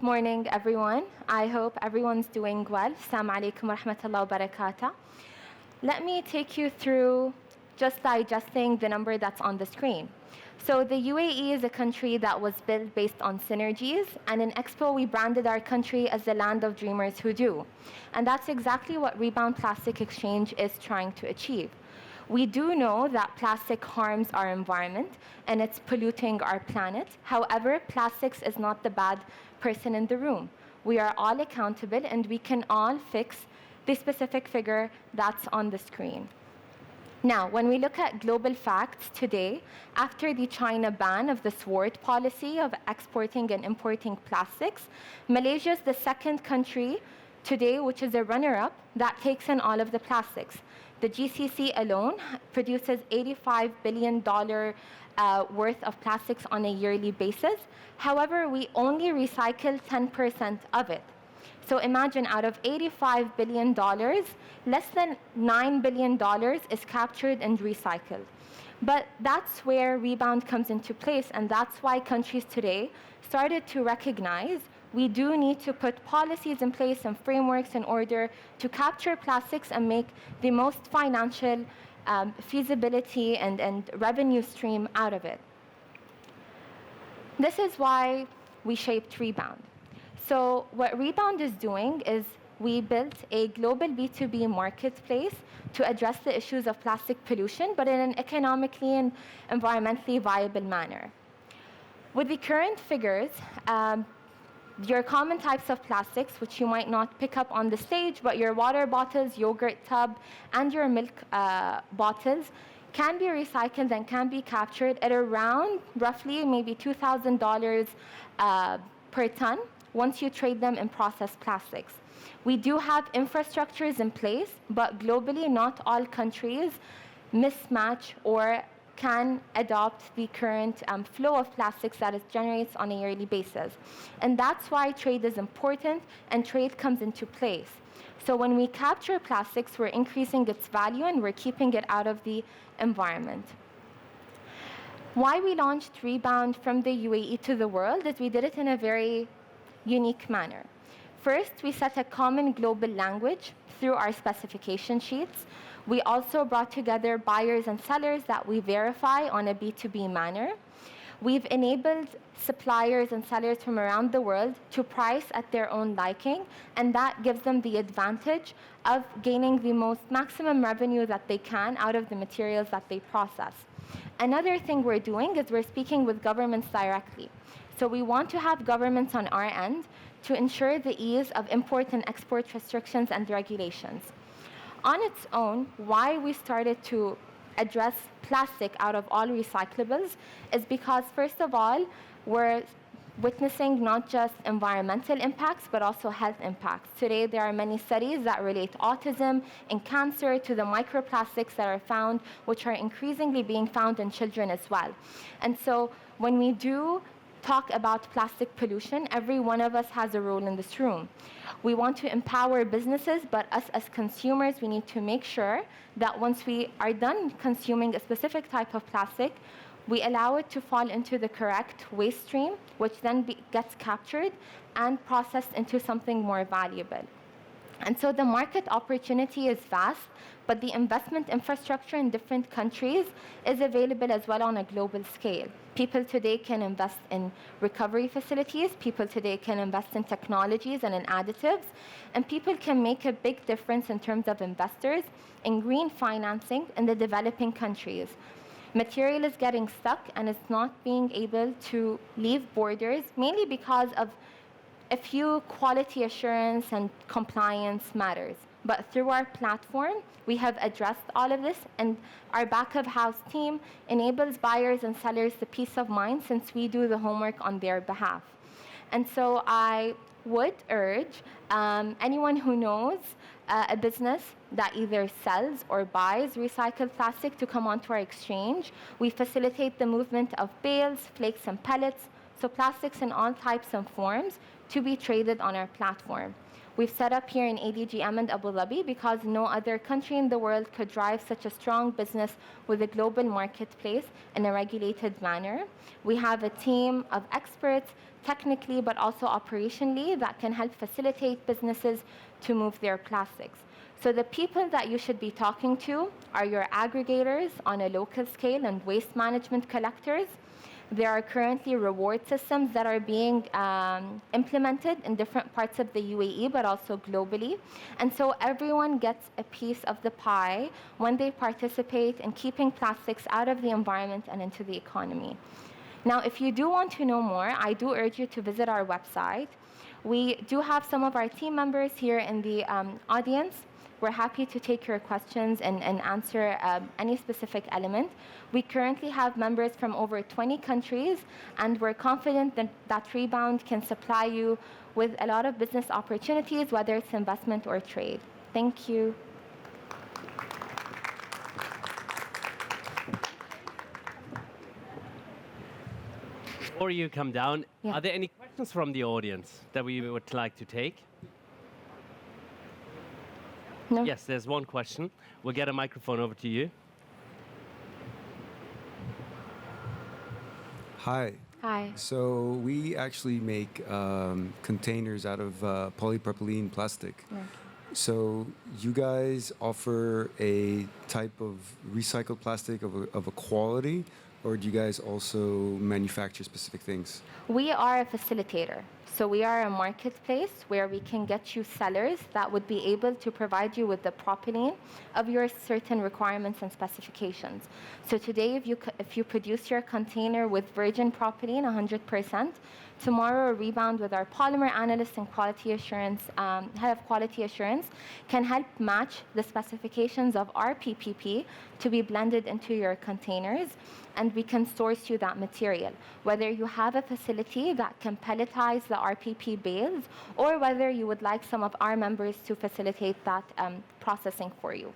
morning, everyone. I hope everyone's doing well. Assalamu alaikum wa rahmatullahi wa barakatuh. Let me take you through just digesting the number that's on the screen. So the UAE is a country that was built based on synergies, and in Expo we branded our country as the land of dreamers who do. And that's exactly what Rebound Plastic Exchange is trying to achieve. We do know that plastic harms our environment and it's polluting our planet. However, plastics is not the bad person in the room. We are all accountable and we can all fix the specific figure that's on the screen. Now, when we look at global facts today, after the China ban of the SWORD policy of exporting and importing plastics, Malaysia is the second country today, which is a runner-up, that takes in all of the plastics. The GCC alone produces $85 billion worth of plastics on a yearly basis. However, we only recycle 10% of it. So imagine out of $85 billion, less than $9 billion is captured and recycled. But that's where Rebound comes into place, and that's why countries today started to recognize we do need to put policies in place and frameworks in order to capture plastics and make the most financial feasibility and revenue stream out of it. This is why we shaped Rebound. So what Rebound is doing is we built a global B2B marketplace to address the issues of plastic pollution, but in an economically and environmentally viable manner. With the current figures, your common types of plastics, which you might not pick up on the stage, but your water bottles, yogurt tub, and your milk bottles can be recycled and can be captured at around roughly maybe $2,000 per ton once you trade them in processed plastics. We do have infrastructures in place, but globally not all countries mismatch or can adopt the current flow of plastics that it generates on a yearly basis. And that's why trade is important and trade comes into place. So when we capture plastics, we're increasing its value and we're keeping it out of the environment. Why we launched Rebound from the UAE to the world is we did it in a very unique manner. First, we set a common global language through our specification sheets. We also brought together buyers and sellers that we verify on a B2B manner. We've enabled suppliers and sellers from around the world to price at their own liking, and that gives them the advantage of gaining the most maximum revenue that they can out of the materials that they process. Another thing we're doing is we're speaking with governments directly. So we want to have governments on our end to ensure the ease of import and export restrictions and regulations. On its own, why we started to address plastic out of all recyclables is because, first of all, we're witnessing not just environmental impacts, but also health impacts. Today, there are many studies that relate autism and cancer to the microplastics that are found, which are increasingly being found in children as well. And so when we do talk about plastic pollution, every one of us has a role in this room. We want to empower businesses, but us as consumers, we need to make sure that once we are done consuming a specific type of plastic, we allow it to fall into the correct waste stream, which then gets captured and processed into something more valuable. And so the market opportunity is vast, but the investment infrastructure in different countries is available as well on a global scale. People today can invest in recovery facilities, people today can invest in technologies and in additives, and people can make a big difference in terms of investors in green financing in the developing countries. Material is getting stuck and it's not being able to leave borders, mainly because of a few quality assurance and compliance matters. But through our platform, we have addressed all of this, and our back-of-house team enables buyers and sellers the peace of mind since we do the homework on their behalf. And so I would urge anyone who knows a business that either sells or buys recycled plastic to come onto our exchange. We facilitate the movement of bales, flakes, and pellets, so plastics in all types and forms, to be traded on our platform. We've set up here in ADGM and Abu Dhabi because no other country in the world could drive such a strong business with a global marketplace in a regulated manner. We have a team of experts, technically but also operationally, that can help facilitate businesses to move their plastics. So the people that you should be talking to are your aggregators on a local scale and waste management collectors. There are currently reward systems that are being implemented in different parts of the UAE, but also globally. And so everyone gets a piece of the pie when they participate in keeping plastics out of the environment and into the economy. Now, if you do want to know more, I do urge you to visit our website. We do have some of our team members here in the audience. We're happy to take your questions and answer any specific element. We currently have members from over 20 countries, and we're confident that Rebound can supply you with a lot of business opportunities, whether it's investment or trade. Thank you. Before you come down, Yeah. are there any questions from the audience that we would like to take? No? Yes, there's one question. We'll get a microphone over to you. Hi. Hi. So we actually make containers out of polypropylene plastic. Yeah. So you guys offer a type of recycled plastic of a quality, or do you guys also manufacture specific things? We are a facilitator. So we are a marketplace where we can get you sellers that would be able to provide you with the propylene of your certain requirements and specifications. So today, if you produce your container with virgin propylene, 100%, tomorrow Rebound with our polymer analyst and quality assurance, head of quality assurance, can help match the specifications of our PPP to be blended into your containers, and we can source you that material. Whether you have a facility that can pelletize the RPP bales, or whether you would like some of our members to facilitate that processing for you.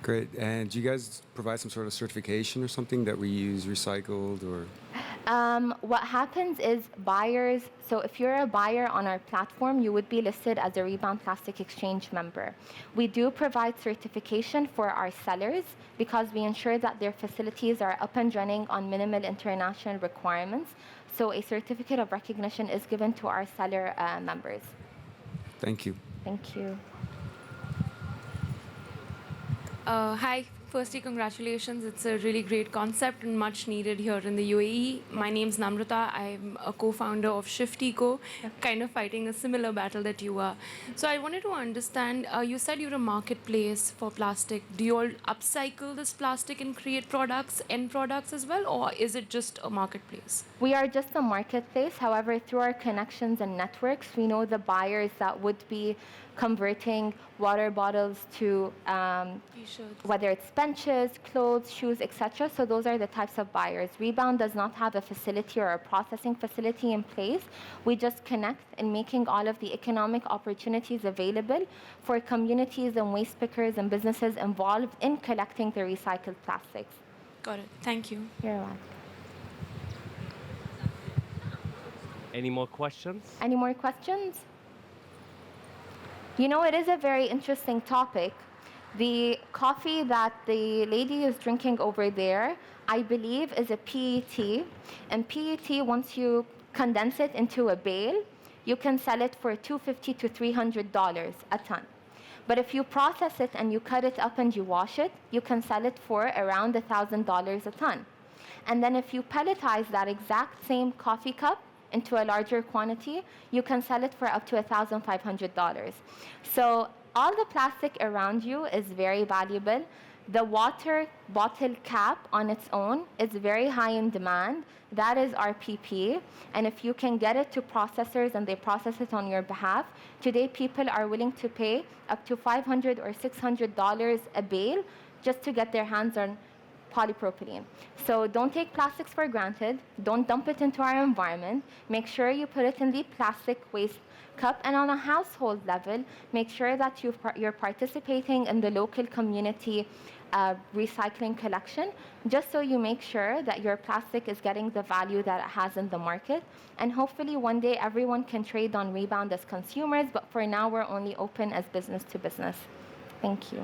Great. And do you guys provide some sort of certification or something that we use recycled or? What happens is buyers, so if you're a buyer on our platform, you would be listed as a Rebound Plastic Exchange member. We do provide certification for our sellers because we ensure that their facilities are up and running on minimal international requirements. So a certificate of recognition is given to our seller members. Thank you. Thank you. Hi. Firstly, congratulations. It's a really great concept and much needed here in the UAE. My name's Namrata. I'm a co-founder of Shifty.co, kind of fighting a similar battle that you are. So I wanted to understand, you said you're a marketplace for plastic. Do you all upcycle this plastic and create products, end products as well, or is it just a marketplace? We are just a marketplace. However, through our connections and networks, we know the buyers that would be converting water bottles to whether it's benches, clothes, shoes, etc. So those are the types of buyers. Rebound does not have a facility or a processing facility in place. We just connect in making all of the economic opportunities available for communities and waste pickers and businesses involved in collecting the recycled plastics. Got it. Thank you. You're welcome. Any more questions? Any more questions? You know, it is a very interesting topic. The coffee that the lady is drinking over there, I believe, is a PET. And PET, once you condense it into a bale, you can sell it for $250 to $300 a ton. But if you process it and you cut it up and you wash it, you can sell it for around $1,000 a ton. And then if you pelletize that exact same coffee cup into a larger quantity, you can sell it for up to $1,500. So all the plastic around you is very valuable. The water bottle cap on its own is very high in demand. That is RPP. And if you can get it to processors and they process it on your behalf, today people are willing to pay up to $500 or $600 a bale just to get their hands on polypropylene. So don't take plastics for granted. Don't dump it into our environment. Make sure you put it in the plastic waste cup. And on a household level, make sure that you're participating in the local community recycling collection, just so you make sure that your plastic is getting the value that it has in the market. And hopefully one day everyone can trade on Rebound as consumers, but for now we're only open as business to business. Thank you.